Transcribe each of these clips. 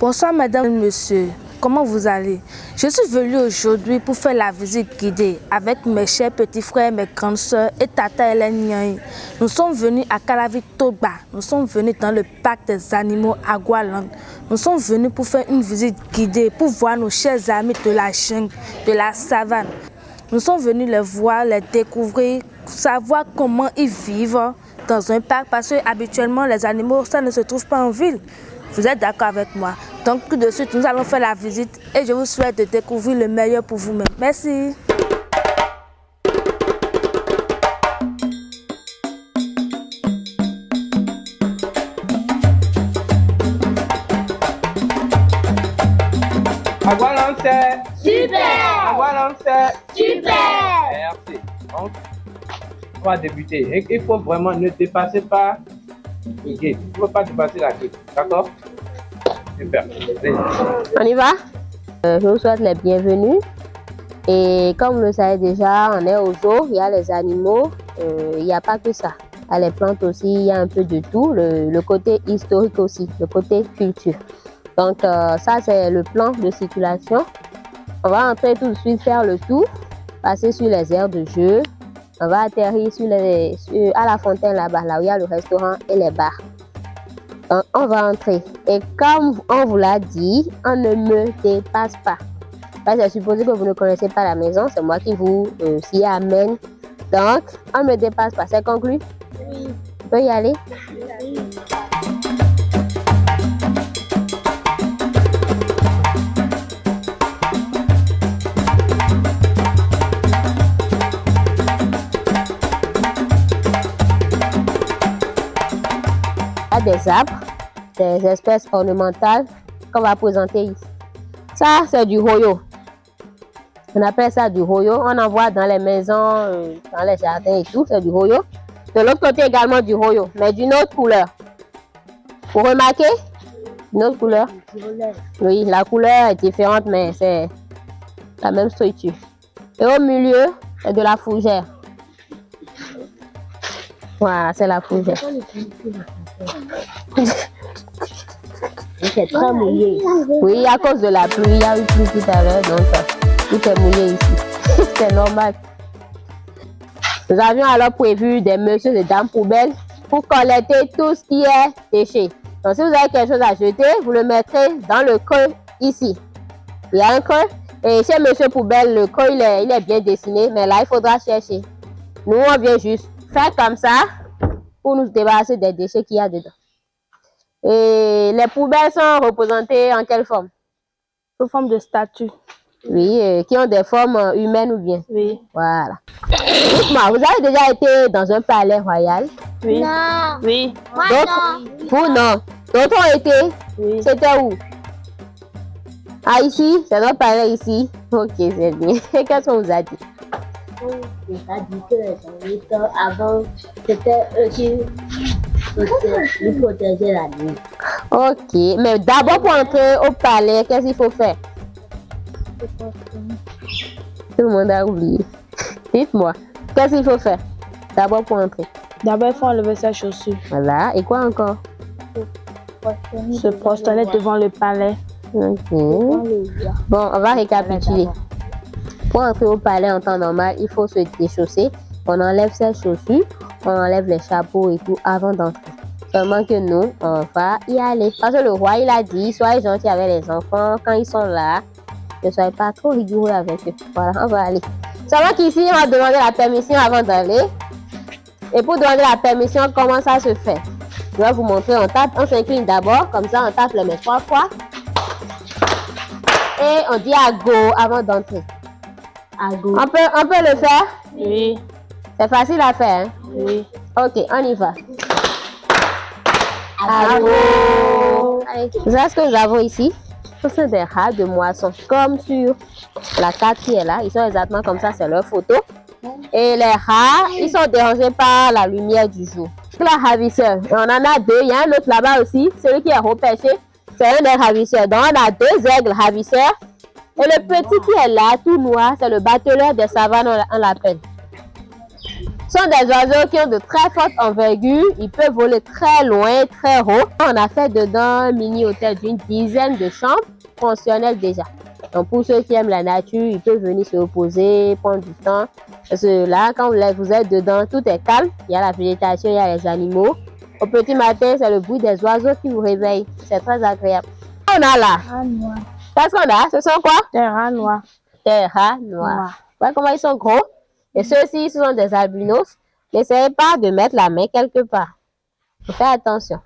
Bonsoir madame et monsieur, comment vous allez? Je suis venue aujourd'hui pour faire la visite guidée avec mes chers petits frères, mes grandes soeurs et Tata Hélène Nyaï. Nous sommes venus à Calavik-Toba, nous sommes venus dans le parc des animaux à Gualand. Nous sommes venus pour faire une visite guidée, pour voir nos chers amis de la jungle, de la savane. Nous sommes venus les voir, les découvrir, savoir comment ils vivent dans un parc parce que habituellement les animaux, ça ne se trouve pas en ville. Vous êtes d'accord avec moi? Donc tout de suite, nous allons faire la visite et je vous souhaite de découvrir le meilleur pour vous-même. Merci. À Gualand, c'est super. À Gualand, c'est super. Merci. Donc, on va débuter. Et il faut vraiment ne dépasser pas le gate. Il ne faut pas dépasser la gate. D'accord? Super. On y va? Je vous souhaite les bienvenus. Et comme vous le savez déjà, on est au zoo, il y a les animaux, il n'y a pas que ça. Il y a les plantes aussi, il y a un peu de tout, le côté historique aussi, le côté culture. Donc ça c'est le plan de circulation. On va entrer tout de suite, faire le tour, passer sur les aires de jeu. On va atterrir à la fontaine là-bas, là où il y a le restaurant et les bars. Donc, on va entrer. Et comme on vous l'a dit, on ne me dépasse pas. C'est supposé que vous ne connaissez pas la maison, c'est moi qui vous s'y amène. Donc, on ne me dépasse pas. C'est conclu? Oui. On peut y aller? Oui. Des arbres, des espèces ornementales qu'on va présenter ici. Ça, c'est du hoyo. On appelle ça du hoyo. On en voit dans les maisons, dans les jardins et tout, c'est du hoyo. De l'autre côté également du hoyo, mais d'une autre couleur. Vous remarquez? Une autre couleur? Oui, la couleur est différente, mais c'est la même structure. Et au milieu, c'est de la fougère. Voilà, c'est la fougère. C'est très mouillé. Oui, à cause de la pluie, il y a eu pluie tout à l'heure, donc tout est mouillé ici. C'est normal. Nous avions alors prévu des messieurs et dames poubelles pour collecter tout ce qui est déchet. Donc si vous avez quelque chose à jeter, vous le mettrez dans le creux ici. Il y a un creux et chez monsieur poubelle, le creux il est bien dessiné, mais là il faudra chercher. Nous on vient juste faire comme ça pour nous débarrasser des déchets qu'il y a dedans. Et les poubelles sont représentées en quelle forme? Sous forme de statues. Oui, qui ont des formes humaines ou bien? Oui. Voilà. Dites-moi, vous avez déjà été dans un palais royal? Oui. Non. Oui. Vous non. D'autres ont été? Oui. C'était où? Ah, ici? C'est notre palais ici? Ok, c'est bien. Et qu'est-ce qu'on vous a dit? Il a dit que les gens avant, c'était eux qui protégeaient la nuit. Ok, mais d'abord pour entrer au palais, qu'est-ce qu'il faut faire? Tout le monde a oublié. Dites-moi, qu'est-ce qu'il faut faire d'abord pour entrer? D'abord, il faut enlever ses chaussures. Voilà, et quoi encore? Se prosterner devant le palais. Ok. Bon, on va récapituler. Pour entrer au palais en temps normal, il faut se déchausser. On enlève ses chaussures, on enlève les chapeaux et tout avant d'entrer. Seulement que nous, on va y aller. Parce que le roi, il a dit, soyez gentils avec les enfants quand ils sont là. Ne soyez pas trop rigoureux avec eux. Voilà, on va aller. Seulement qu'ici, on va demander la permission avant d'aller. Et pour demander la permission, comment ça se fait? Je vais vous montrer. On s'incline d'abord, comme ça, on tape les mains 3 fois. Et on dit à go avant d'entrer. On peut le faire? Oui. C'est facile à faire, hein? Oui. Ok, on y va. Allô. Allez, vous savez ce que nous avons ici? Ce sont des rats de moisson, comme sur la carte qui est là. Ils sont exactement comme ça, c'est leur photo. Et les rats, ils sont dérangés par la lumière du jour. C'est la ravisseur. On en a deux. Il y a un autre là-bas aussi, celui qui est repêché. C'est un des ravisseurs. Donc on a deux aigles ravisseurs. Et le petit qui est là, tout noir, c'est le bateleur des savanes, on l'appelle. Ce sont des oiseaux qui ont de très fortes envergures. Ils peuvent voler très loin, très haut. On a fait dedans un mini hôtel d'une dizaine de chambres fonctionnelles déjà. Donc pour ceux qui aiment la nature, ils peuvent venir se reposer, prendre du temps. Parce que là, quand vous êtes dedans, tout est calme. Il y a la végétation, il y a les animaux. Au petit matin, c'est le bruit des oiseaux qui vous réveille. C'est très agréable. On a là. Qu'est-ce qu'on a? Ce sont quoi? Des rats noirs. Des rats noirs. Voilà comment ils sont gros. Et ceux-ci, ce sont des albinos. N'essayez pas de mettre la main quelque part. Faut faire attention.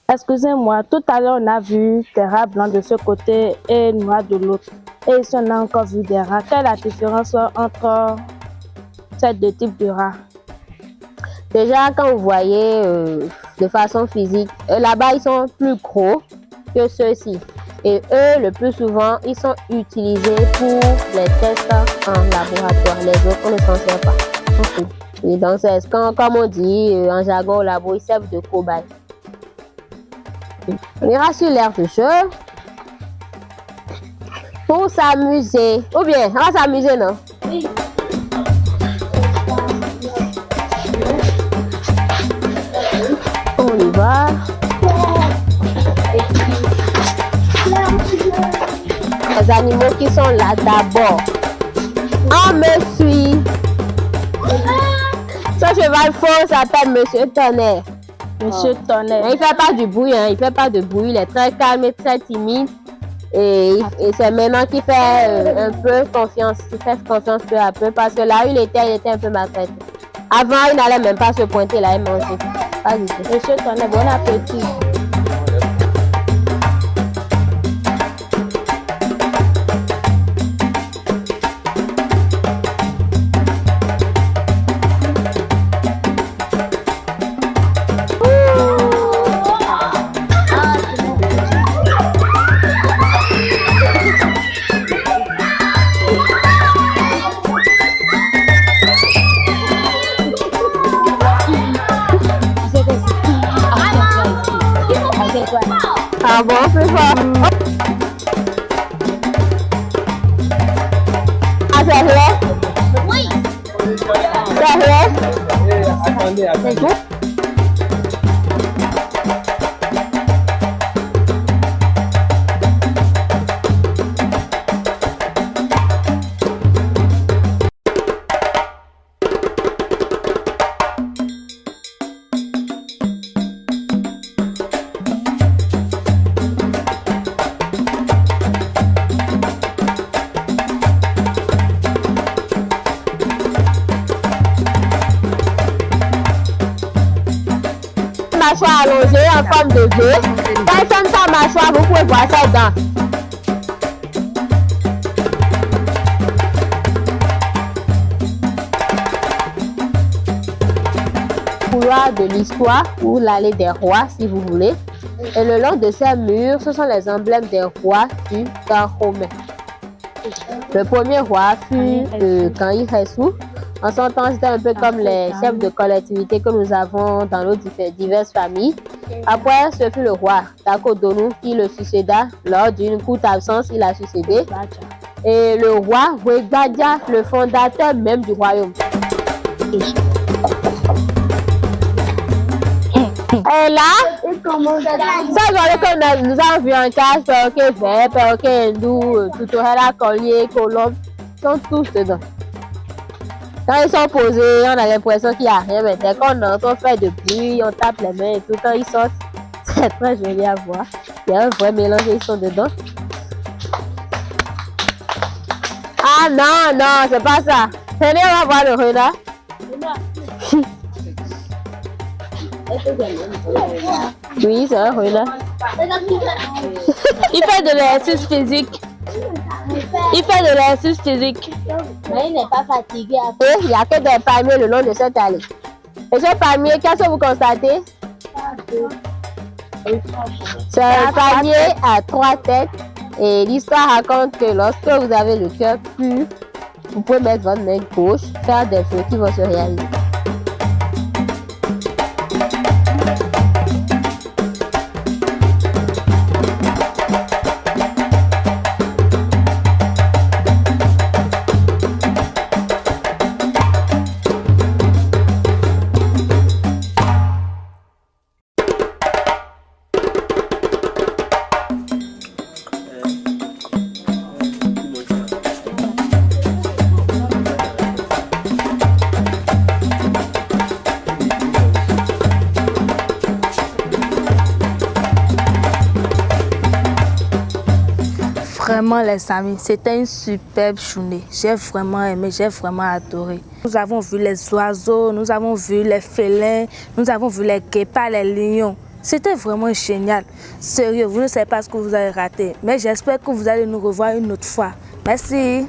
Excusez-moi, tout à l'heure on a vu des rats blancs de ce côté et noirs de l'autre. Et ici on a encore vu des rats. Quelle est la différence entre ces deux types de rats? Déjà, quand vous voyez de façon physique, là-bas ils sont plus gros que ceux-ci. Et eux, le plus souvent, ils sont utilisés pour les tests en laboratoire. Les autres, on ne s'en sert pas. Et donc, c'est comme on dit en jargon au labo, ils servent de cobayes. On ira sur l'air de jeu pour s'amuser. Ou bien, on va s'amuser, non? Oui. On y va. Les animaux qui sont là d'abord. On me suit. Ce cheval faux s'appelle Monsieur Tonnerre. Monsieur Tonnerre. Il ne fait pas du bruit, hein. Il fait pas de bruit. Il est très calme et très timide. Et c'est maintenant qu'il fait un peu confiance. Il fait confiance peu à peu parce que là où il était un peu maltraité. Avant, il n'allait même pas se pointer là et manger. Pas du tout. Monsieur Tonnerre, bon appétit. Ah bon, c'est fort. Ah, c'est vrai? Oui. C'est vrai? Attendez. Mâchoire allongée en forme de V. Quand il ferme sa mâchoire, vous pouvez voir ses dents. Couloir de l'histoire ou l'allée des rois, si vous voulez. Et le long de ces murs, ce sont les emblèmes des rois du temps romain. Le premier roi fut Henri Ressou. En son temps, c'était un peu comme les chefs de collectivité que nous avons dans nos diverses familles. Après, ce fut le roi Takodonu qui le succéda. Lors d'une courte absence, il a succédé. Et le roi Wegbadja, le fondateur même du royaume. Et là, ça que nous avons vu en cas, perroquet vert, perroquet hindou, tutorella, collier, colombe, sont tous dedans. Quand ils sont posés, on a l'impression qu'il n'y a rien, mais dès qu'on entend faire de bruit, on tape les mains et tout, quand ils sortent, c'est très joli à voir. Il y a un vrai mélange, ils sont dedans. Ah non, non, c'est pas ça. Venez, on va voir le renard. Oui, c'est un renard. Il fait de l'exercice physique. Il fait de l'exercice physique. Mais il n'est pas fatigué. Et il n'y a que des palmiers le long de cette allée. Et ce palmier, qu'est-ce que vous constatez? C'est un palmier à 3 têtes. Et l'histoire raconte que lorsque vous avez le cœur pur, vous pouvez mettre votre main gauche, faire des feux qui vont se réaliser. Vraiment les amis, c'était une superbe journée. J'ai vraiment aimé, j'ai vraiment adoré. Nous avons vu les oiseaux, nous avons vu les félins, nous avons vu les guépards, les lions. C'était vraiment génial. Sérieux, vous ne savez pas ce que vous avez raté. Mais j'espère que vous allez nous revoir une autre fois. Merci.